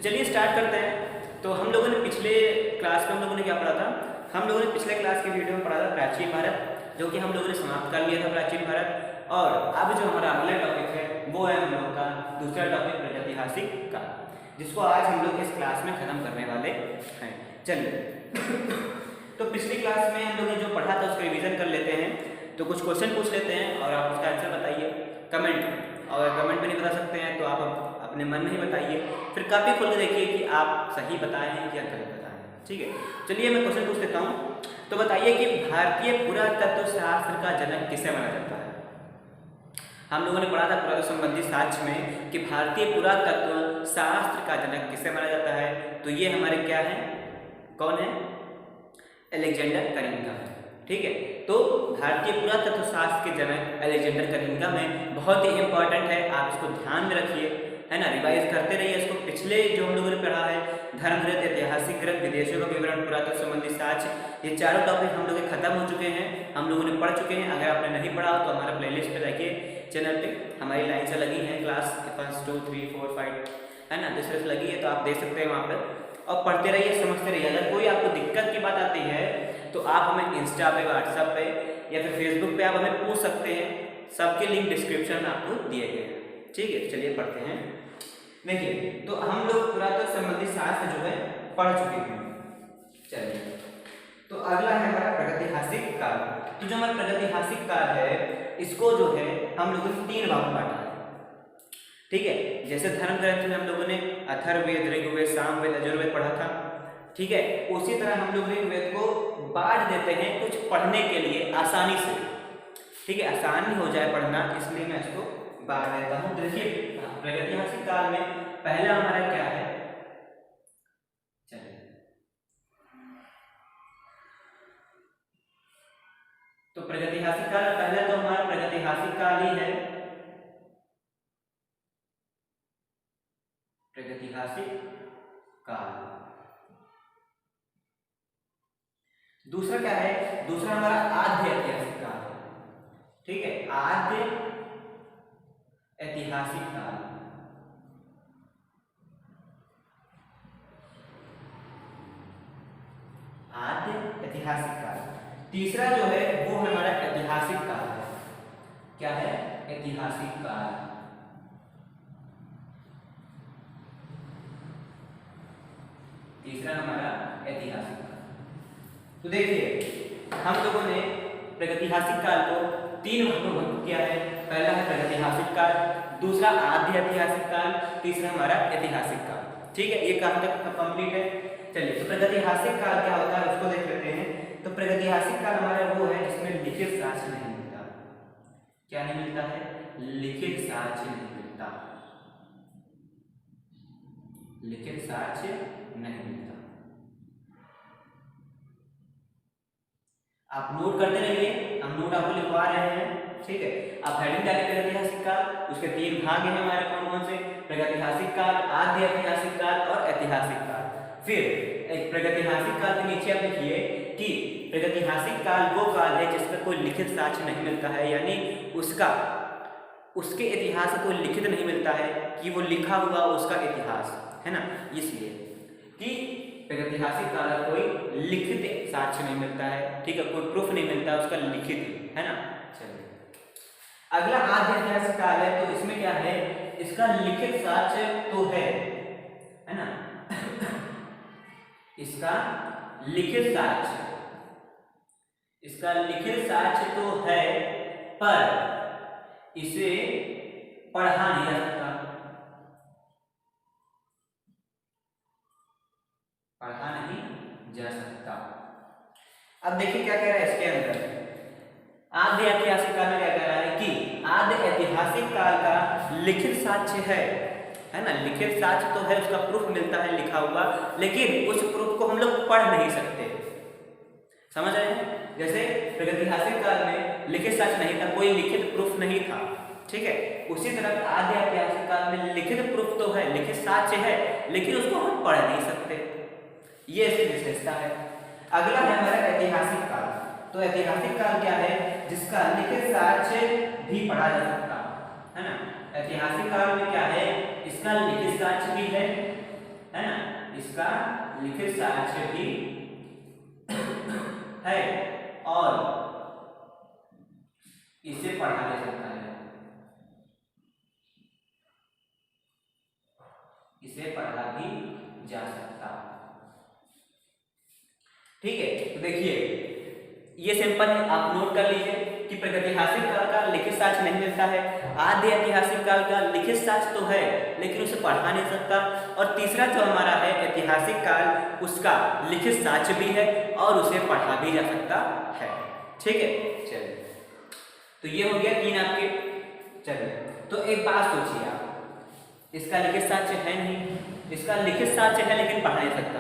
चलिए स्टार्ट करते हैं। तो हम लोगों ने पिछले क्लास में हम लोगों ने क्या पढ़ा था? हम लोगों ने पिछले क्लास के वीडियो में पढ़ा था प्राचीन भारत, जो कि हम लोगों ने समाप्त कर लिया था प्राचीन भारत। और अब जो हमारा अगला टॉपिक है वो है हम लोगों का दूसरा टॉपिक प्रागैतिहासिक काल, जिसको आज हम लोग इस क्लास में खत्म करने वाले हैं। चलिए तो पिछली क्लास में हम लोगों ने जो पढ़ा था उसका रिवीजन कर लेते हैं। तो कुछ क्वेश्चन पूछ लेते हैं और आप उसका आंसर बताइए कमेंट में। और कमेंट में नहीं बता सकते हैं तो आप अपने मन में ही बताइए, फिर काफ़ी खोल के देखिए कि आप सही बताए हैं या गलत बताए हैं। ठीक है, चलिए मैं क्वेश्चन पूछ लेता हूँ। तो बताइए कि भारतीय पुरातत्व शास्त्र का जनक किसे माना जाता है? हम लोगों ने पढ़ा था पुरातत्व संबंधी साक्ष्य में कि भारतीय पुरातत्व शास्त्र का जनक किसे माना जाता है। तो ये हमारे क्या है, कौन है? Alexander Cunningham. ठीक है, तो भारतीय पुरातत्व शास्त्र के जनक अलेक्जेंडर कनिंघम में बहुत ही इंपॉर्टेंट है, आप इसको ध्यान में रखिए, है ना। रिवाइज करते रहिए इसको। पिछले जो हम लोगों ने पढ़ा है धर्मग्रंथ, ऐतिहासिक ग्रंथ, विदेशों का विवरण, पुरातत्व संबंधी साक्ष्य, ये चारों टॉपिक हम लोग खत्म हो चुके हैं, हम लोगों ने पढ़ चुके हैं। अगर आपने नहीं पढ़ा तो हमारा प्लेलिस्ट पे जाइए, चैनल पे हमारी लाइन से लगी है क्लास 1 2 3 4 5, है ना, दूसरे से लगी है तो आप देख सकते हैं वहाँ पर। और पढ़ते रहिए, समझते रहिए। अगर कोई आपको दिक्कत की बात आती है तो आप हमें इंस्टा पे, व्हाट्सएप पे या फिर फेसबुक पे आप हमें पूछ सकते हैं। सबके लिंक डिस्क्रिप्शन में आपको दिए गए हैं। ठीक है, चलिए पढ़ते हैं। देखिए, तो हम लोग पुरातत्व संबंधी शास्त्र जो है पढ़ चुके हैं। चलिए, तो अगला है हमारा प्रागैतिहासिक काल। तो जो हमारा प्रागैतिहासिक काल है इसको जो है हम लोगों ने 3 भाग में बांटा है। ठीक है, जैसे धर्म ग्रंथ में हम लोगों ने अथर्ववेद, ऋग्वेद, सामवेद, यजुर्वेद पढ़ा था। ठीक है, उसी तरह हम लोग ऋग्वेद को बांट देते हैं कुछ पढ़ने के लिए आसानी से। ठीक है, आसानी हो जाए पढ़ना, इसलिए मैं इसको बांट देता हूँ। देखिए, प्रागैतिहासिक काल में पहला हमारा क्या है? चलिए, तो प्रागैतिहासिक काल पहला तो हमारा प्रागैतिहासिक काल ही है, प्रागैतिहासिक काल। दूसरा क्या है? दूसरा हमारा आद्य ऐतिहासिक काल है। ठीक है, आद्य ऐतिहासिक काल। आद्य ऐतिहासिक काल। तीसरा जो है वो हमारा ऐतिहासिक काल है। क्या है? ऐतिहासिक काल। तीसरा हमारा ऐतिहासिक काल। तो देखिए, हम लोगों ने प्रागैतिहासिक काल को 3 भागों में किया है। पहला है प्रागैतिहासिक काल, दूसरा आद्य ऐतिहासिक काल, तीसरा हमारा ऐतिहासिक काल। ठीक है, ये कहां तक कंप्लीट है? चलिए, तो प्रागैतिहासिक काल क्या होता है उसको देख लेते हैं। तो प्रागैतिहासिक काल हमारा वो है जिसमें लिखित साक्ष्य नहीं मिलता। क्या नहीं मिलता है? लिखित साक्ष्य नहीं मिलता। लिखित साक्ष्य नहीं मिलता। आप नोट करते रहिए, हम नोट आपको लिखवा रहे हैं। ठीक है, आप हेडिंग डालिए प्रागैतिहासिक काल। उसके 3 भाग हैं हमारे, कौन कौन से? प्रागैतिहासिक काल, आद्य ऐतिहासिक काल और ऐतिहासिक काल। फिर एक प्रागैतिहासिक काल के नीचे आप लिखिए कि प्रागैतिहासिक काल वो काल है जिसमें कोई लिखित साक्ष्य नहीं मिलता है, यानी उसके इतिहास का कोई लिखित नहीं मिलता है कि वो लिखा हुआ उसका इतिहास है ना। इसलिए कि प्रागैतिहासिक काल का कोई लिखित साक्ष्य नहीं मिलता है। ठीक है, कोई प्रूफ नहीं मिलता उसका लिखित, है ना। चलिए, अगला आद्य ऐतिहासिक काल है। तो इसमें क्या है? इसका लिखित साक्ष्य तो है ना। इसका लिखित साक्ष्य तो है, पर इसे पढ़ा नहीं जा सकता। पढ़ा नहीं जा सकता। अब देखिए क्या कह रहा है इसके अंदर। आद्य ऐतिहासिक काल में क्या कह रहा है कि आद्य ऐतिहासिक काल का लिखित साक्ष्य है ना। लिखित साक्ष्य तो है, उसका प्रूफ मिलता है लिखा हुआ, लेकिन उस प्रूफ को हम लोग पढ़ नहीं सकते। समझ रहे हैं? जैसे प्रागैतिहासिक काल में लिखित साक्ष्य नहीं था, कोई लिखित प्रूफ नहीं था। ठीक है, उसी तरह आद्य ऐतिहासिक काल में लिखित प्रूफ तो है, लिखित साक्ष्य है, लेकिन उसको हम पढ़ नहीं सकते। ये इसकी विशेषता है। अगला है हमारा ऐतिहासिक काल। तो ऐतिहासिक काल क्या है? जिसका लिखित साक्ष्य भी पढ़ा जा सकता है ना। ऐतिहासिक काल में क्या है? इसका लिखित साक्ष्य भी है लिखित साक्ष्य भी है और इसे पढ़ा जा सकता है, इसे पढ़ा भी जा सकता। ठीक है, तो देखिए ये सिंपल है, आप नोट कर लीजिए कि प्रागैतिहासिक काल का लिखित साक्ष्य नहीं मिलता है, आद्य ऐतिहासिक काल का लिखित साक्ष्य तो है लेकिन उसे पढ़ा नहीं सकता, और तीसरा जो हमारा है ऐतिहासिक काल उसका लिखित साक्ष्य भी है और उसे पढ़ा भी जा सकता है। ठीक है, चलिए तो ये हो गया 3 आपके। चलिए तो एक बात सोचिए आप, इसका लिखित साक्ष्य है नहीं, इसका लिखित साक्ष्य है लेकिन पढ़ा नहीं सकता,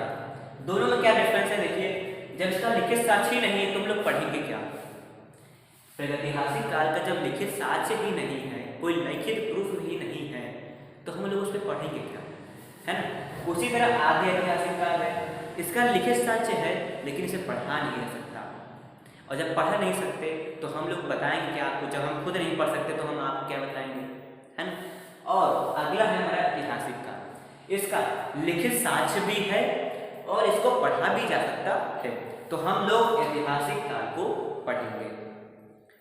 दोनों में क्या डिफरेंस है? देखिए जब इसका लिखित साक्ष्य नहीं है तुम लोग पढ़ेंगे क्या? प्रागैतिहासिक काल का जब लिखित साक्ष्य ही नहीं है, कोई लिखित प्रूफ ही नहीं है, तो हम लोग उस पर पढ़ेंगे क्या, है ना? उसी तरह आद्य ऐतिहासिक काल है, इसका लिखित साक्ष्य है लेकिन इसे पढ़ा नहीं जा सकता, और जब पढ़ नहीं सकते तो हम लोग बताएंगे क्या आपको? जब हम खुद नहीं पढ़ सकते तो हम आपको क्या बताएंगे, है ना? और अगला है हमारा ऐतिहासिक काल, इसका लिखित साक्ष्य भी है और इसको पढ़ा भी जा सकता है, तो हम लोग ऐतिहासिक काल को पढ़ेंगे।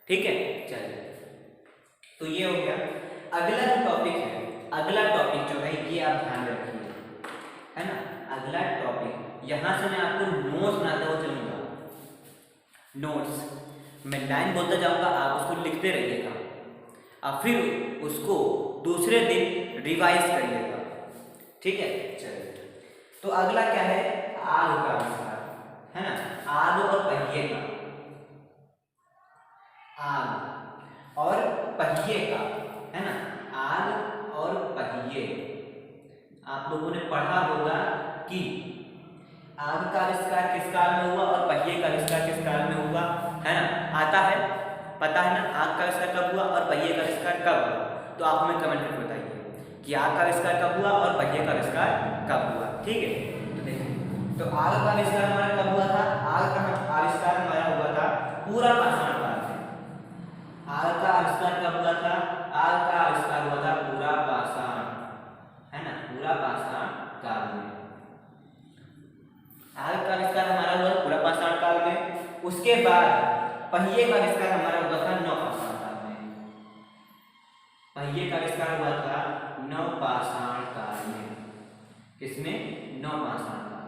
ठीक है, चलिए तो ये हो गया। अगला जो टॉपिक है, अगला टॉपिक जो है ये आप ध्यान रखिए, है ना? अगला टॉपिक यहां से मैं आपको नोट्स बनाता हुआ चलूंगा, नोट्स मैं लाइन बोलता जाऊंगा, आप उसको लिखते रहिएगा और फिर उसको दूसरे दिन रिवाइज करिएगा। ठीक है, चलिए तो अगला क्या है? आग का आविष्कार, है ना? आग और पहिए का, आग और पहिए का, है ना? आग और पहिए, आप लोगों ने पढ़ा होगा कि आग का आविष्कार किस काल में हुआ और पहिए का आविष्कार किस काल में हुआ, है ना? आता है, पता है ना? आग का आविष्कार कब हुआ और पहिए का आविष्कार कब हुआ? तो आप हमें कमेंट में बताइए कि आग का आविष्कार कब हुआ और पहिए का आविष्कार कब हुआ। ठीक है, तो देखिए तो आग का आविष्कार हमारा कब हुआ था? आग का आविष्कार हमारा हुआ था पूरा पाषाण काल में। आग का आविष्कार कब हुआ था? आग का आविष्कार हुआ था पूरा पाषाण, है ना? पूरा पाषाण काल में आग का आविष्कार हमारा हुआ पूरा पाषाण काल में। उसके बाद पहिए का आविष्कार हमारा हुआ था नवपाषाण काल में, पहिए का आविष्कार हुआ था नवपाषाण काल में। किसमें? नवपाषाण काल।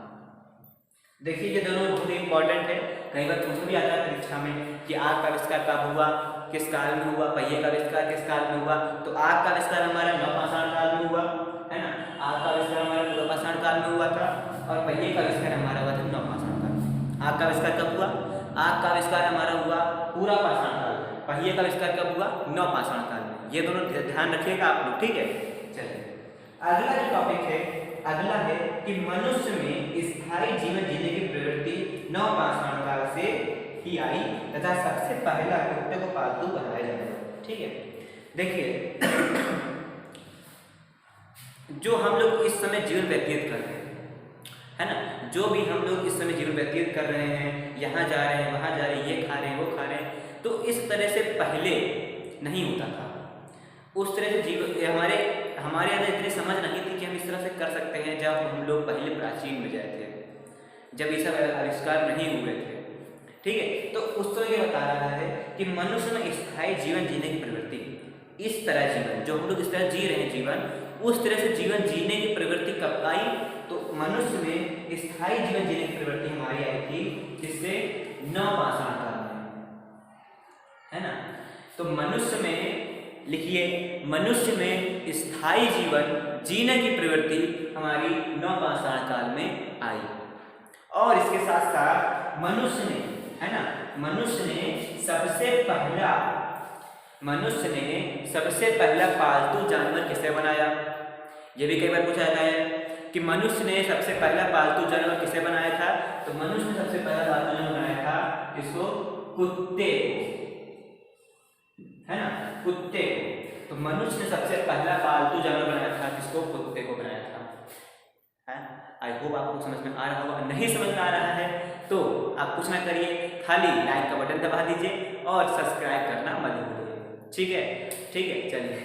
देखिए ये दोनों बहुत ही इंपॉर्टेंट है, कई बार पूछा भी आता है परीक्षा में कि आग का आविष्कार कब हुआ, किस काल में हुआ, पहिए का आविष्कार किस काल में हुआ। तो आग का आविष्कार हमारा नवपाषाण काल में हुआ, है ना? आग का आविष्कार हमारा पूरा पाषाण काल में हुआ था और पहिए का आविष्कार हमारा हुआ था नवपाषाण काल में। आग का आविष्कार कब हुआ? आग का आविष्कार हमारा हुआ पूरा पाषाण काल में, पहिए का आविष्कार कब हुआ? नवपाषाण काल में। ये दोनों ध्यान रखिएगा आप लोग। ठीक है, चलिए अगला जो टॉपिक है, अगला है कि मनुष्य में स्थायी जीवन जीने की प्रवृत्ति नवपाषाण काल से ही आई तथा सबसे पहला कुत्ते को पालतू बनाया जाएगा। ठीक है, देखिए जो हम लोग इस समय जीवन व्यतीत कर रहे हैं, है ना? जो भी हम लोग इस समय जीवन व्यतीत कर रहे हैं, यहाँ जा रहे हैं, वहाँ जा रहे हैं, ये खा रहे हैं, वो खा रहे हैं, तो इस तरह से पहले नहीं होता था। उस तरह से जीवन हमारे अंदर इतनी समझ नहीं थी कि हम इस तरह से कर सकते हैं। जब हम लोग पहले प्राचीन में गए थे, जब ये सब आविष्कार नहीं हुए थे, ठीक है, तो उस तरह ये बता रहा है कि मनुष्य में स्थायी जीवन जीने की प्रवृत्ति, इस तरह जीवन जो हम लोग इस तरह जी रहे हैं जीवन, उस तरह से जीवन जीने की प्रवृत्ति कब आई? तो मनुष्य में स्थायी जीवन जीने की प्रवृत्ति हमारी आई थी जिससे नवपाषाण काल में, है ना? तो मनुष्य में, लिखिए, मनुष्य में स्थायी जीवन जीने की प्रवृत्ति हमारी नवपाषाण काल में आई। और इसके साथ साथ मनुष्य ने, है ना, मनुष्य ने सबसे पहला पालतू जानवर किसे बनाया? ये भी कई बार पूछा जाता है कि मनुष्य ने सबसे पहला पालतू जानवर किसे बनाया था? तो मनुष्य ने सबसे पहला पालतू जानवर बनाया था इसको कुत्ते को, है ना? कुत्ते को। तो मनुष्य ने सबसे पहला पालतू जानवर बनाया था किसको? कुत्ते को बनाया था। है, आई होप आपको समझ में आ रहा होगा। नहीं समझ में आ रहा है तो आप कुछ ना करिए, खाली लाइक का बटन दबा दीजिए और सब्सक्राइब करना मत भूलिए। ठीक है, ठीक है, चलिए।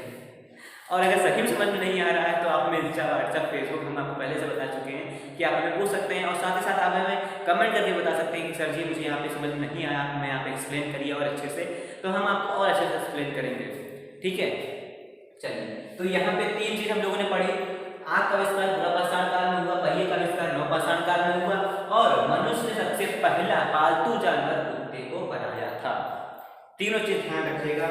और अगर सही में समझ में नहीं आ रहा है तो आप मेरे नीचे व्हाट्सएप, फेसबुक हम आपको पहले से बता चुके हैं कि आप हमें पूछ सकते हैं, और साथ ही साथ आप हमें कमेंट करके बता सकते हैं कि सर जी मुझे यहाँ पे समझ नहीं आया, हमें यहाँ पे एक्सप्लेन करिए और अच्छे से, तो हम आपको और अच्छे से एक्सप्लेन करेंगे। ठीक है, चलिए, तो यहाँ पे 3 चीज हम लोगों ने पढ़ी। आंख का आविष्कार पुनर्पाषाण काल में हुआ, पहिए का आविष्कार नवपाषाण काल में हुआ, और मनुष्य ने सबसे पहला पालतू जानवर कुत्ते को बनाया था। तीनों चीज ध्यान रखिएगा।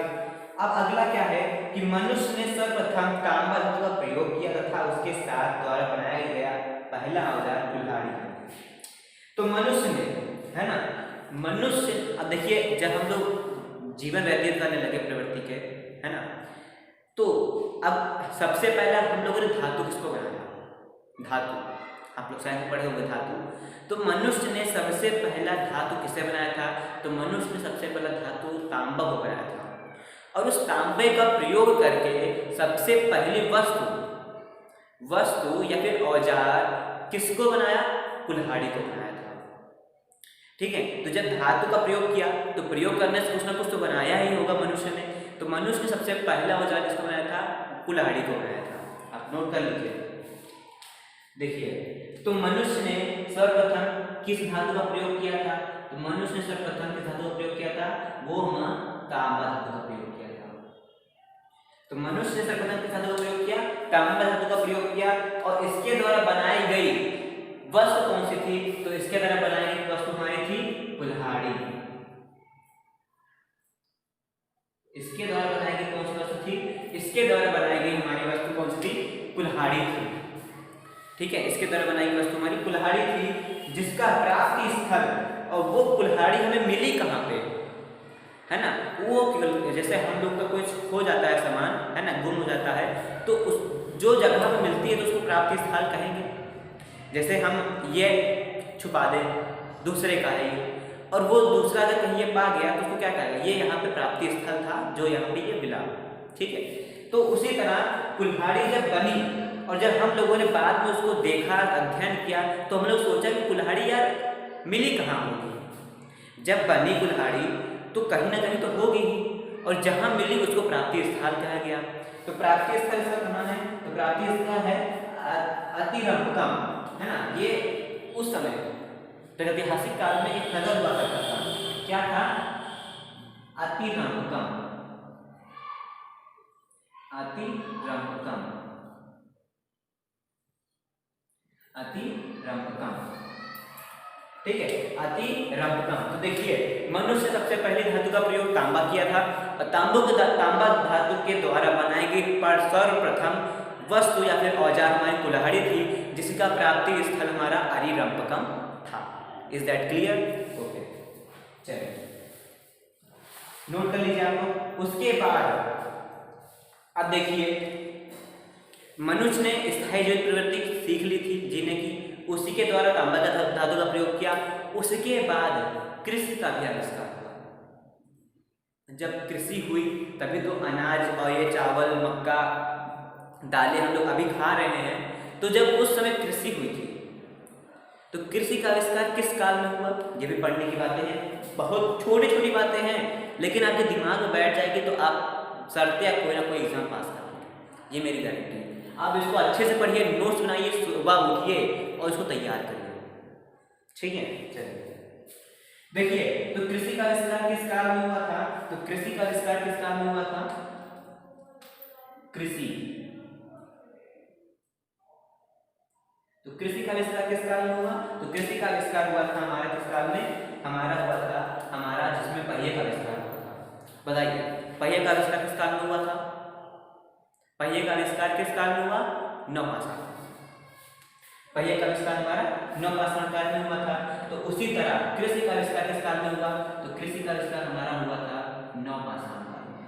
अब अगला क्या है कि मनुष्य ने सर्वप्रथम तांबा धातु का प्रयोग किया तथा उसके साथ द्वारा बनाया गया पहला औजार कुल्हाड़ी है। तो मनुष्य ने, है ना, मनुष्य, अब देखिए जब हम लोग जीवन व्यतीत करने लगे प्रवृत्ति के, है ना, तो अब सबसे पहला हम लोगों ने धातु किसको बनाया? धातु, आप लोग शायद पढ़े होंगे धातु। तो मनुष्य ने सबसे पहला धातु किसे बनाया था? तो मनुष्य ने सबसे पहला धातु तांबा को बनाया था, और उस तांबे का प्रयोग करके सबसे पहली वस्तु या फिर औजार किसको बनाया? कुल्हाड़ी को बनाया था। ठीक है, तो जब धातु का प्रयोग किया तो प्रयोग करने से कुछ ना कुछ तो बनाया ही होगा मनुष्य ने, तो मनुष्य ने सबसे पहला औजार किसको बनाया था? कुल्हाड़ी को बनाया था। आप नोट कर लीजिए। देखिए, तो मनुष्य ने सर्वप्रथम किस धातु का प्रयोग किया था? तो मनुष्य ने सर्वप्रथम किस धातु का प्रयोग किया था? वो हम तांबा धातु का प्रयोग किया था। तो मनुष्य ने सर्वप्रथम किस धातु का प्रयोग किया? तांबा धातु का प्रयोग किया, और इसके द्वारा बनाई गई वस्तु कौन सी थी? तो इसके द्वारा बनाई गई वस्तु हमारी थी कुल्हाड़ी। इसके द्वारा बनाई गई कौन सी वस्तु थी? इसके द्वारा बनाई गई हमारी वस्तु कौन सी थी? कुल्हाड़ी थी। ठीक है, इसके द्वारा बनाई गई वस्तु हमारी कुल्हाड़ी थी, जिसका प्राप्ति स्थल, और वो कुल्हाड़ी हमें मिली कहाँ पे? है ना, वो जैसे हम लोग का कुछ खो जाता है सामान, है ना, गुम हो जाता है, तो उस जो जगह पे मिलती है तो उसको प्राप्ति स्थल कहेंगे। जैसे हम ये छुपा दें, दूसरे का है ये, और वो दूसरा अगर कहीं ये पा गया तो उसको क्या कहेगा? ये यहाँ पे प्राप्ति स्थल था जो यहाँ पे ये मिला। ठीक है, तो उसी तरह कुल्हाड़ी जब बनी और जब हम लोगों ने बाद में उसको देखा, अध्ययन किया, तो हम लोग सोचा कि कुल्हाड़ी यार मिली कहाँ होगी? जब बनी कुल्हाड़ी तो कहीं ना कहीं तो होगी ही, और जहाँ मिली उसको प्राप्ति स्थल कहा गया। तो प्राप्ति स्थल इसका कहाँ है? तो प्राप्ति स्थल है अतिरंपकम, है ना। ये उस समय प्रागैतिहासिक काल में एक नगर हुआ करता था। क्या था? अतिरंपकम। अतिरंपकम, अतिरंपकम। ठीक है, अतिरंपकम। तो देखिए, मनुष्य सबसे पहले धातु का प्रयोग तांबा किया था, और तांबा धातु के द्वारा बनाई गई सर्वप्रथम वस्तु या फिर औजार हमारी कुल्हाड़ी थी, जिसका प्राप्ति स्थल हमारा अरिरंपकम था। Is that clear? ओके, चलिए नोट कर लीजिए आप लोग। उसके बाद अब देखिए, मनुष्य ने स्थायी जीवित प्रवृत्ति सीख ली थी जीने की, उसी के द्वारा तांबा धातु का प्रयोग किया। उसके बाद कृषि का भी आविष्कार हुआ। जब कृषि हुई तभी तो अनाज और ये चावल, मक्का, दालें हम लोग अभी खा रहे हैं। तो जब उस समय कृषि हुई थी, तो कृषि का आविष्कार किस काल में हुआ? ये भी पढ़ने की बातें हैं, बहुत छोटी छोटी बातें हैं, लेकिन आपके दिमाग में बैठ जाएगी तो आप सरते कोई ना कोई एग्जाम पास करेंगे, ये मेरी गारंटी है। आप इसको अच्छे से पढ़िए, नोट्स बनाइए, सुबह उठिए और इसको तैयार करिए। ठीक है, चलिए देखिए, तो कृषि का आविष्कार किस काल में हुआ था? तो कृषि का आविष्कार किस काल में हुआ था? कृषि। तो कृषि का आविष्कार किस काल में हुआ? तो कृषि का आविष्कार हुआ था हमारा किस काल में? हमारा हुआ था हमारा जिसमें पहिए का आविष्कार हुआ था। बताइए, पहिए का आविष्कार किस काल में हुआ था? पहिए का आविष्कार किस काल में हुआ? नवपाषाण। पहिए का आविष्कार हमारा नवपाषाण काल में हुआ था। तो उसी तरह कृषि का आविष्कार किस काल में हुआ? तो कृषि का आविष्कार हमारा हुआ था नवपाषाण काल में।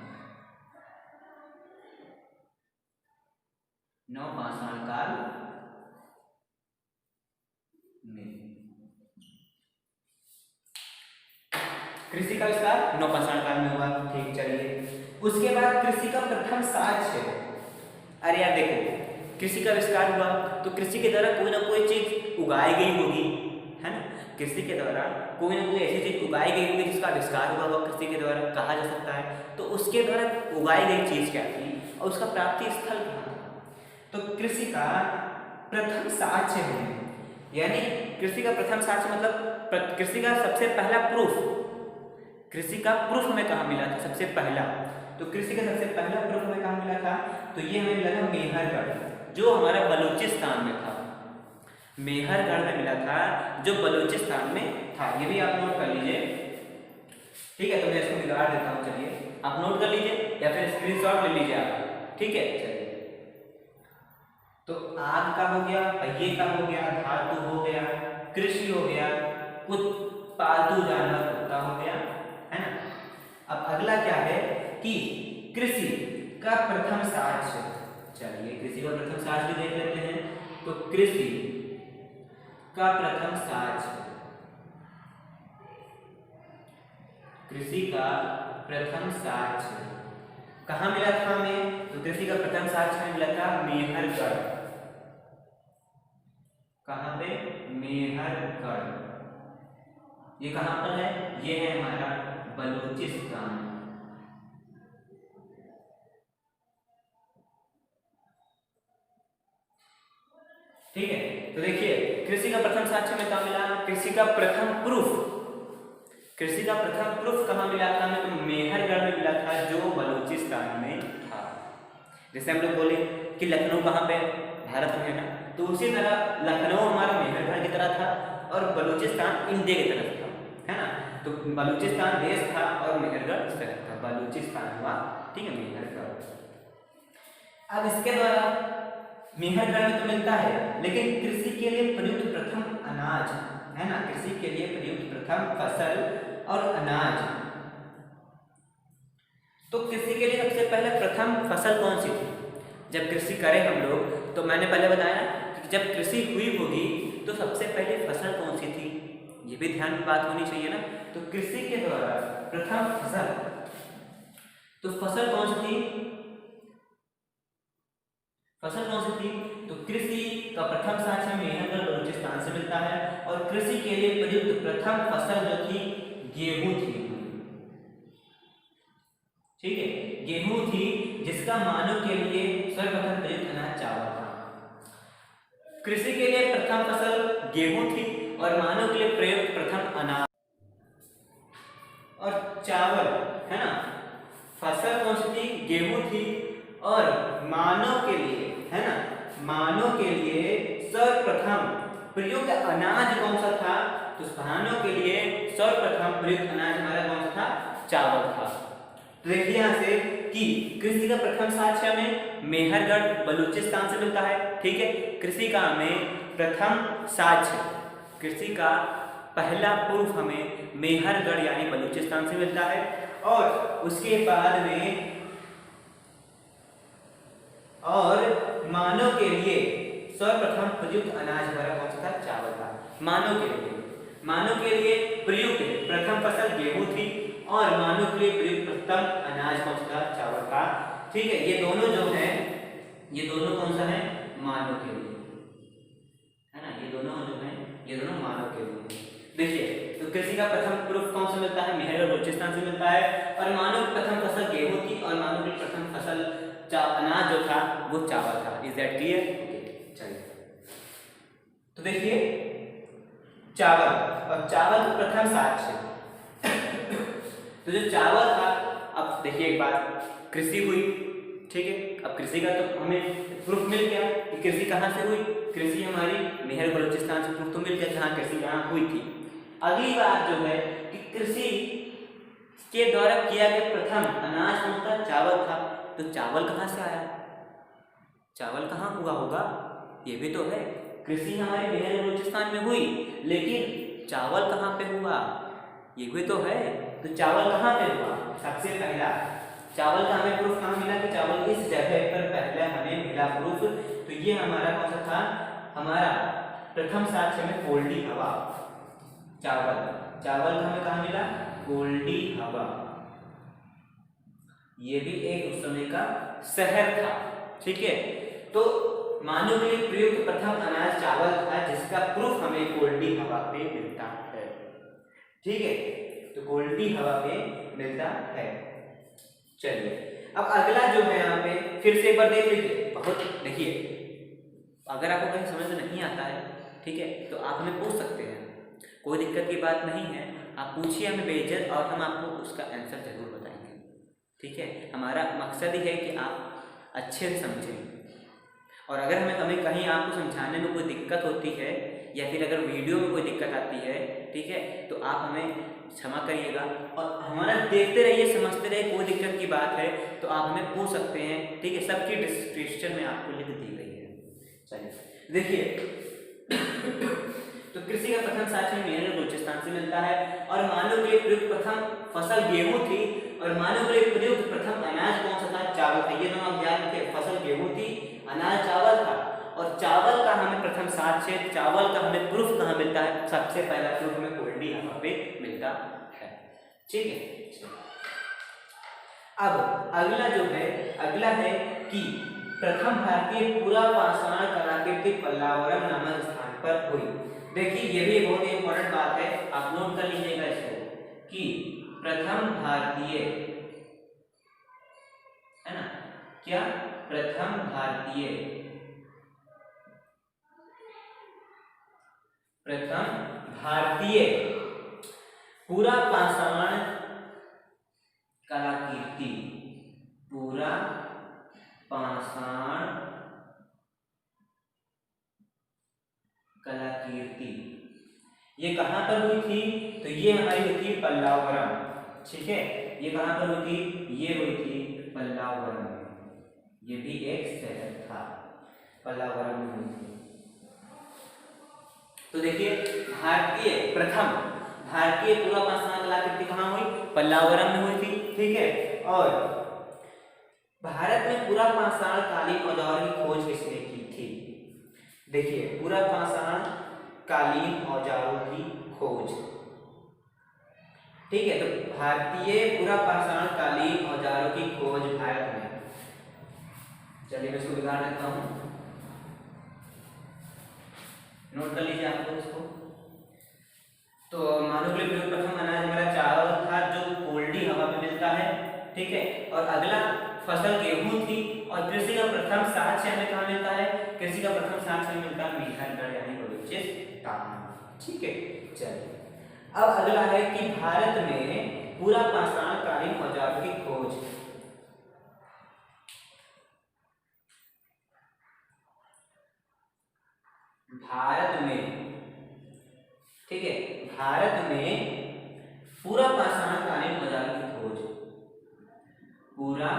नवपाषाण काल में कृषि का आविष्कार नवपाषाण काल में हुआ। ठीक, चलिए उसके बाद कृषि का प्रथम साक्ष्य, अरे यार देखो, कृषि का आविष्कार हुआ तो कृषि के द्वारा कोई ना कोई चीज उगाई गई होगी, है ना। कृषि के द्वारा कोई ना कोई ऐसी चीज उगाई गई होगी जिसका आविष्कार हुआ होगा कृषि के द्वारा, कहा जा सकता है। तो उसके द्वारा उगाई गई चीज क्या थी और उसका प्राप्ति स्थल कहाँ था? तो कृषि का प्रथम साक्ष्य है, यानी कृषि का प्रथम साक्ष्य मतलब कृषि का सबसे पहला प्रूफ, कृषि का प्रूफ हमें कहाँ मिला था सबसे पहला, तो कृषि का सबसे पहला प्रूफ हमें कहाँ मिला था, तो ये हमें मिला था मेहरगढ़, जो हमारा बलूचिस्तान में था, मेहरगढ़ में मिला था जो बलूचिस्तान में था। ये भी आप नोट कर लीजिए, ठीक है। तो मैं इसको बिगाड़ देता हूँ, चलिए आप नोट कर लीजिए या फिर स्क्रीनशॉट ले लीजिए आप, ठीक है। चलिए, तो आग का हो गया, पहिए का हो गया, धातु हो गया, कृषि हो गया, कुछ पालतू जानवर कुत्ता हो गया, है ना। अब अगला क्या है कि कृषि का प्रथम साक्ष्य, चलिए कृषि का प्रथम साक्ष्य भी देख लेते हैं। तो कृषि का प्रथम साक्ष्य, कृषि का प्रथम साक्ष्य कहाँ मिला था हमें, तो कृषि का प्रथम साक्ष्य में मिला था मेहरगढ़, कहाँ पे, मेहरगढ़। ये कहाँ पर है, ये है हमारा बलूचिस्तान, ठीक है। तो देखिए कृषि का प्रथम साक्ष्य में कहाँ मिला, कृषि का प्रथम प्रूफ, कृषि का प्रथम प्रूफ कहाँ मिला था हमें, तो मेहरगढ़ में मिला था जो बलूचिस्तान में था। जैसे हम लोग बोले कि लखनऊ कहाँ पे, भारत में है ना, तो उसी तरह लखनऊ हमारा मेहरगढ़ की तरह था और बलूचिस्तान इंडिया की तरफ था, है ना। तो बलूचिस्तान देश था और मेहरगढ़ शहर था, बलूचिस्तान हुआ, ठीक है, मेहरगढ़। अब इसके द्वारा मेहरगढ़ में तो मिलता है, लेकिन कृषि के लिए प्रयुक्त प्रथम अनाज, है ना, कृषि के लिए प्रयुक्त प्रथम फसल और अनाज, तो कृषि के लिए सबसे पहले प्रथम फसल कौन सी थी, जब कृषि करें हम लोग, तो मैंने पहले बताया कि जब कृषि हुई होगी तो सबसे पहले फसल कौन सी थी, ये भी ध्यान में बात होनी चाहिए ना। तो कृषि के द्वारा प्रथम फसल, तो फसल कौन सी थी, फसल कौन सी थी, तो कृषि का प्रथम साक्ष्य मेहरगढ़ बलूचिस्तान से मिलता है और कृषि के लिए प्रयुक्त प्रथम फसल जो थी गेहूं थी, ठीक है, गेहूं थी, जिसका मानव के लिए सर्वप्रथम प्रयुक्त अनाज चावल था। कृषि के लिए प्रथम फसल गेहूं थी और मानव के लिए प्रयुक्त प्रथम अनाज और चावल, है ना। फसल कौन सी थी, गेहूं थी और मानव के लिए, है ना, मानव के लिए सर्वप्रथम प्रयुक्त अनाज कौन सा था, तो मानव के लिए सर्वप्रथम प्रयुक्त अनाज हमारा कौन सा था, चावल था। तो देखिए यहाँ से कि कृषि का प्रथम साक्ष्य हमें मेहरगढ़ बलूचिस्तान से मिलता है, ठीक है। कृषि का हमें प्रथम साक्ष्य, कृषि का पहला प्रूफ हमें मेहरगढ़ यानी बलूचिस्तान से मिलता है और उसके बाद में और मानव के लिए सर्वप्रथम प्रयुक्त अनाज हमारा कौन सा था, चावल था। मानव के लिए प्रयुक्त प्रथम फसल गेहूं थी और मानव के लिए प्रयुक्त प्रथम अनाज कौन सा, चावल था, ठीक है। ये दोनों जो है, ये दोनों कौन सा है, मानव के लिए, है ना, ये दोनों जो है, ये दोनों मानव के लिए। देखिए तो कृषि का प्रथम प्रूफ कौन से मिलता है, मेहरगढ़ बलूचिस्तान से मिलता है और मानव की प्रथम फसल गेहूं थी और मानव की प्रथम फसल अनाज जो था वो चावल था। इज दैट क्लियर, चलिए। तो देखिए चावल और चावल का प्रथम साक्ष्य तो जो चावल था, अब देखिए एक बात, कृषि हुई, ठीक है। अब कृषि का तो हमें प्रूफ मिल गया कि कृषि कहाँ से हुई, कृषि हमारी मेहरगढ़ बलूचिस्तान से प्रूफ तो मिल गया जहाँ कृषि यहाँ हुई थी। अगली बात जो है कि कृषि के द्वारा किया गया प्रथम अनाज कौन था, चावल था। तो चावल कहाँ से आया, चावल कहाँ हुआ होगा, ये भी तो है। कृषि हमारे मेहरगढ़ बलूचिस्तान में हुई, लेकिन चावल कहाँ पे हुआ, ये भी तो है। तो चावल कहाँ पे हुआ, सबसे पहला चावल का हमें प्रूफ कहाँ मिला कि चावल इस जगह पर पहले हमें मिला प्रूफ। तो ये हमारा कौन सा था, हमारा प्रथम साक्ष्य में गोल्डी हवा, चावल का हमें कहाँ मिला, गोल्डी हवा, ये भी एक उस समय का शहर था, ठीक है। तो मानव के लिए प्रयुक्त प्रथम अनाज चावल था, जिसका प्रूफ हमें गोल्डी हवा पे मिलता है, ठीक है। तो गोल्डी हवा पे मिलता है। चलिए अब अगला जो है यहाँ पे फिर से एक बार देख लीजिए, बहुत देखिए अगर आपको कहीं समझ में नहीं आता है, ठीक है, तो आप हमें पूछ सकते हैं, कोई दिक्कत की बात नहीं है। आप पूछिए हमें बेझिझक और हम आपको उसका आंसर जरूर बताएंगे, ठीक है। हमारा मकसद ही है कि आप अच्छे से समझें, और अगर हमें कहीं आपको समझाने में कोई दिक्कत होती है या फिर अगर वीडियो में कोई दिक्कत आती है, ठीक है, तो आप हमें क्षमा करिएगा और हमारा देखते रहिए, समझते रहिए। कोई दिक्कत की बात है तो आप हमें पूछ सकते हैं, ठीक है। सबकी डिस्क्रिप्शन में आपको लिंक दी गई है। चलिए देखिए, तो कृषि का प्रथम साक्ष्य मेरठ बलूचिस्तान से मिलता है। और मानव के लिए प्रयुक्त प्रथम फसल गेहूं थी, और मानव के लिए प्रयुक्त प्रथम अनाज कौन सा था? चावल था। ये दोनों आप याद रखें, फसल गेहूं थी, अनाज चावल था। और चावल का हमें प्रथम साक्ष्य, चावल का हमें प्रूफ कहाँ मिलता है? सबसे पहला प्रूफ हमें कोल्डी यहाँ पे मिलता है, ठीक है। अब अगला जो है, अगला है कि प्रथम भारतीय पूरा पाषाण कलाकृति पल्लावरम नामक स्थान पर हुई। देखिए ये भी बहुत ही इंपॉर्टेंट बात है, आप नोट कर लीजिएगा इसको कि प्रथम भारतीय, है ना, क्या प्रथम भारतीय पूरा पाषाण कलाकृति, पूरा पाषाण कलाकृति ये कहां पर हुई थी? तो ये हमारी हुई थी पल्लावरम, ठीक है। ये कहां पर हुई थी? ये हुई थी पल्लावरम में। ये भी एक शहर था, पल्लावरम में हुई थी। तो देखिए प्रथम भारतीय पूरा पाषाण कलाकृति कहाँ हुई? पल्लावरम में हुई थी, ठीक है। और भारत में पूरा पाषाण कालीन औजारों की खोज किसने की थी? देखिए पूरा पाषाण कालीन औजारों की खोज, ठीक है। तो भारतीय पूरा पाषाण कालीन औजारों की खोज भारत में, चलिए मैं इसको बिगाड़ देता हूं, नोट कर लीजिए आप लोग इसको। तो मानव के लिए प्रथम अनाज हमारा चावल था, जो कोल्डी हवा में मिलता है, ठीक है। और अगला फसल गेहूं थी। और कृषि का प्रथम साक्ष्य हमें कहाँ मिलता है? कृषि का प्रथम साक्ष्य हमें मिलता है मेरठ यानी बलूचिस्तान, ठीक है। चलिए अब अगला है कि भारत में पूरा पाषाण कालीन औजारों की खोज, भारत में, ठीक है, भारत में पूरा पाषाण कालीन औजारों की खोज, पूरा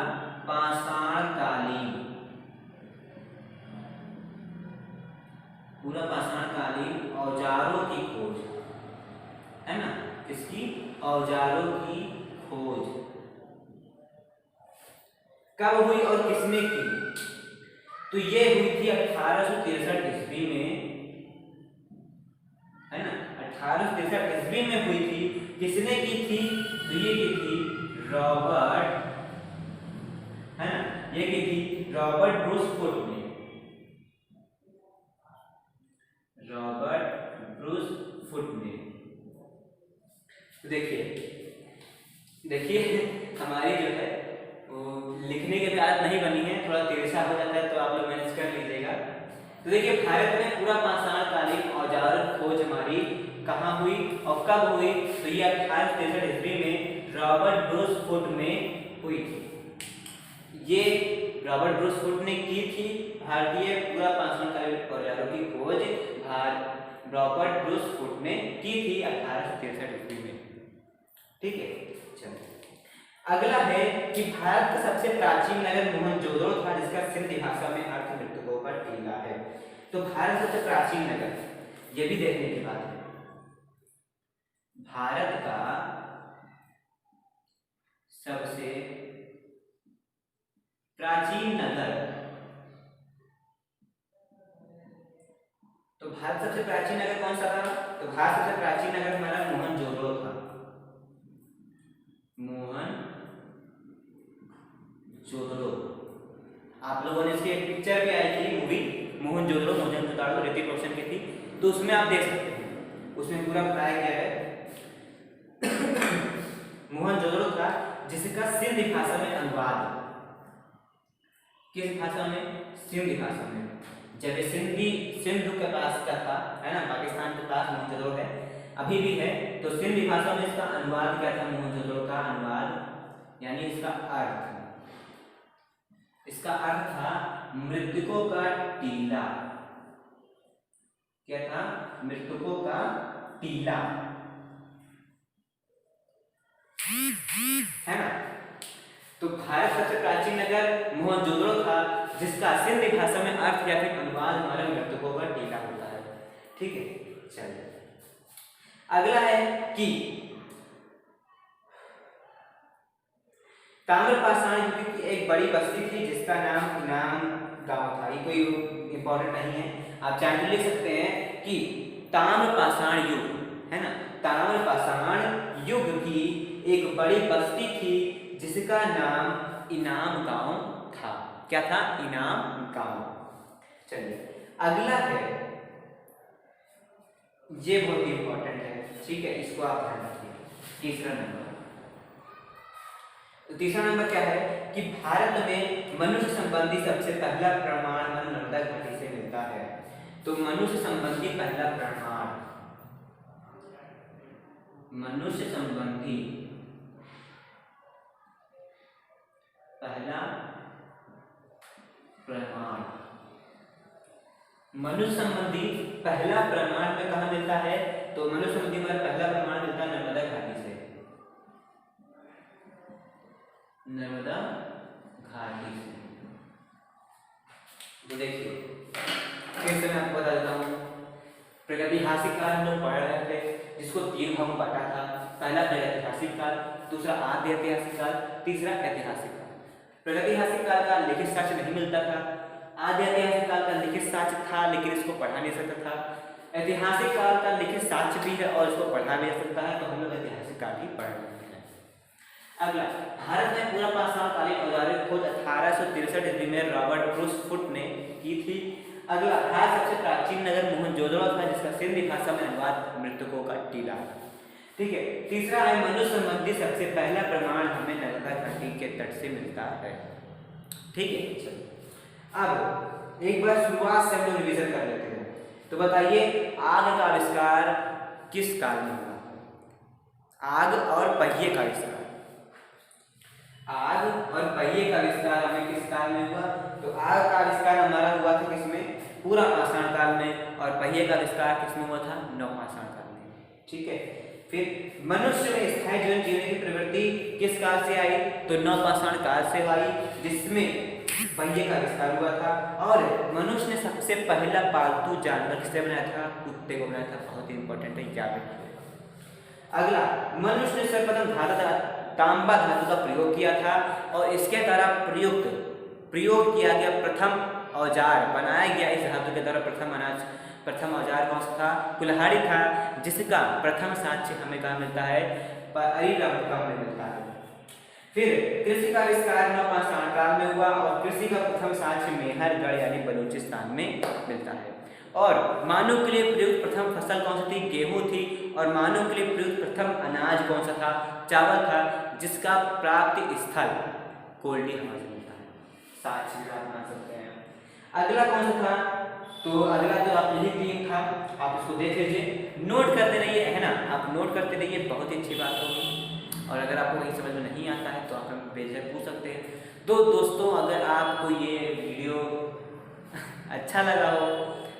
पाषाण कालीन औजारों की खोज, है ना, किसकी? औजारों की खोज कब हुई और किसने की? तो ये हुई थी 1863 ईस्वी में, है ना, 1863 ईस्वी में हुई थी। किसने की थी? तो ये की थी रॉबर्ट, है ना, ये की थी रॉबर्ट ब्रूस फुट ने, रॉबर्ट ब्रूस फुट ने। देखिए हमारी जो है वो लिखने की आदत नहीं बनी है, थोड़ा तिरछा हो जाता है, तो आप लोग मैनेज कर लीजिएगा। तो देखिए भारत में पूरा पाषाण कालीन औजार खोज हमारी कहाँ हुई और कब हुई? तो ये 1863 ईस्वी में रॉबर्ट ब्रूस फुट में हुई थी। ये रॉबर्ट ब्रूस फुट ने की थी भारतीय पूरा पाषाण कालीन औजारों की खोज, रॉबर्ट ब्रूस फुट ने की थी 1863 ईस्वी में, ठीक है। चलिए अगला है कि भारत का सबसे प्राचीन नगर मोहनजोदड़ो था, जिसका सिंधी भाषा में अर्थ मृतकों पर टीला है। तो भारत का सबसे प्राचीन नगर, यह भी देखने की बात है, भारत का सबसे प्राचीन नगर, तो भारत सबसे प्राचीन नगर कौन सा था? तो भारत सबसे प्राचीन नगर हमारा मोहनजोदड़ो था, मोहनजोदड़ो। आप लोगों ने इसकी एक पिक्चर भी आई थी, मूवी मोहनजोदड़ो, मोहनजोदड़ो ऋतिक रोशन की थी, तो उसमें आप देख सकते हैं, उसमें पूरा बताया गया है। मोहनजोदड़ो था जिसका सिंधी भाषा में अनुवाद, किस भाषा में? सिंधी भाषा में, जब ये सिंधु के पास का था, है ना, पाकिस्तान के पास मोहनजोदड़ो है, अभी भी है, तो सिंधी भाषा में इसका अनुवाद क्या था, मोहनजोदड़ो का अनुवाद, यानी इसका अर्थ था मृतकों का टीला। क्या था? मृतकों का टीला, है ना। तो भारत सबसे प्राचीन नगर मोहनजोदड़ो था, जिसका सिंधी भाषा में अर्थ या फिर अनुवाद हमारे मृतकों का टीला होता है। ठीक है, चलिए अगला है कि ताम्रपाषाण युग की एक बड़ी बस्ती थी जिसका नाम इनाम गांव था। ये कोई इंपॉर्टेंट नहीं है, आप चाहे तो लिख सकते हैं कि ताम्रपाषाण युग, है ना, ताम्रपाषाण युग की एक बड़ी बस्ती थी जिसका नाम इनाम गांव था। क्या था? इनाम गांव। चलिए अगला है, ये बहुत इंपॉर्टेंट है, ठीक है, इसको आप ध्यान रखिए। तीसरा नंबर, तो तीसरा नंबर क्या है कि भारत में मनुष्य संबंधी सबसे पहला प्रमाण नर्मदा घाटी से मिलता है। तो मनुष्य संबंधी पहला प्रमाण, मनुष्य संबंधी पहला प्रमाण, मनुष्य संबंधी पहला प्रमाण में कहाँ मिलता है? तो मनुष्य संबंधी में पहला प्रमाण मिलता है नर्मदा घाटी से, नर्मदा घाटी से। तो देखिए फिर से मैं आपको बता देता हूँ, प्रागैतिहासिक काल हम लोग पढ़ रहे थे, जिसको 3 भागों में बांटा था। पहला प्रागैतिहासिक काल, दूसरा आद्य ऐतिहासिक काल, तीसरा ऐतिहासिक काल। प्रागैतिहासिक काल का लिखित साक्ष्य नहीं मिलता था, आद्य ऐतिहासिक काल का लिखित साक्ष्य था लेकिन इसको पढ़ा नहीं सकता था, ऐतिहासिक काल का लिखित साक्ष्य भी है और इसको पढ़ा भी जा सकता है, तो हम लोग ऐतिहासिक काल ही पढ़ रहे हैं। अगला, भारत में पूरा पाषाणकालीन औजारें खोज 1863 ईस्वी में रॉबर्ट क्रूसफुट ने की थी। अगला, भारत सबसे प्राचीन नगर मोहनजोदड़ो था जिसका सिंधी भाषा में अनुवाद मृतकों का टीला। ठीक है, तीसरा है मनुष्य संबंधी सबसे पहला प्रमाण हमें नर्मदा घाटी के तट से मिलता है। ठीक है, चलो अब एक बार शुरुआत से हम लोग रिवीजन कर लेते हैं। तो बताइए आग का आविष्कार किस काल में हुआ? आग और पहिए का आविष्कार, आग और पहिए का आविष्कार हमें किस काल में हुआ? तो आग का आविष्कार हमारा हुआ था किसमें? पूरा पाषाण काल में, और पहिए का आविष्कार किसमें हुआ था? नवपाषाण काल में। ठीक है, फिर मनुष्य में स्थायी जीवन जीने की प्रवृत्ति किस काल से आई? तो नवपाषाण काल से आई, जिसमें पहिए का आविष्कार हुआ था। और मनुष्य ने सबसे पहला पालतू जानवर किससे बनाया था? कुत्ते को बनाया था। बहुत ही इंपॉर्टेंट है, याद रखिएगा। अगला, मनुष्य ने सर्वप्रथम तांबा धातु का प्रयोग किया था और इसके द्वारा प्रयोग किया गया प्रथम औजार बनाया गया। इस धातु के द्वारा प्रथम औजार कौन सा था? कुल्हाड़ी था, जिसका प्रथम साक्ष्य हमें कहाँ मिलता है? अरिरापत्ता में मिलता है। फिर कृषि का आविष्कार नवपाषाण काल में हुआ और कृषि का प्रथम साक्ष्य मेहरगढ़ यानी बलूचिस्तान में मिलता है। और मानव के लिए प्रयुक्त प्रथम फसल कौन सी थी? गेहूं थी। और मानव के लिए प्रयुक्त प्रथम अनाज कौन सा था? चावल था, जिसका प्राप्ति स्थल कोल्डी हमारे मिलता है। साक्ष्य आप मान सकते हैं। अगला कौन सा था? तो अगला तो आप यही 3 था, आप इसको देख लीजिए, नोट करते रहिए, है ना, आप नोट करते रहिए, बहुत ही अच्छी बात होगी। और अगर आपको कहीं समझ में नहीं आता है तो आप हमें बेझिझक पूछ सकते हैं। तो दोस्तों, अगर आपको ये वीडियो अच्छा लगा हो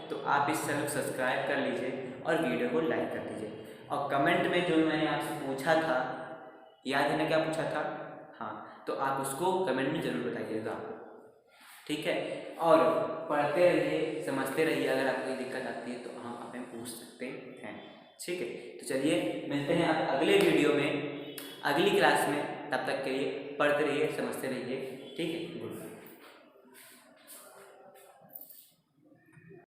तो आप इस चैनल को सब्सक्राइब कर लीजिए और वीडियो को लाइक कर दीजिए। और कमेंट में जो मैंने आपसे पूछा था, याद है ना क्या पूछा था? हाँ, तो आप उसको कमेंट में ज़रूर बताइएगा। ठीक है, और पढ़ते रहिए, समझते रहिए। अगर आपको कोई दिक्कत आती है तो हम हमें पूछ सकते हैं। ठीक है, तो चलिए मिलते हैं अब अगले वीडियो में, अगली क्लास में। तब तक के लिए पढ़ते रहिए, समझते रहिए। ठीक है।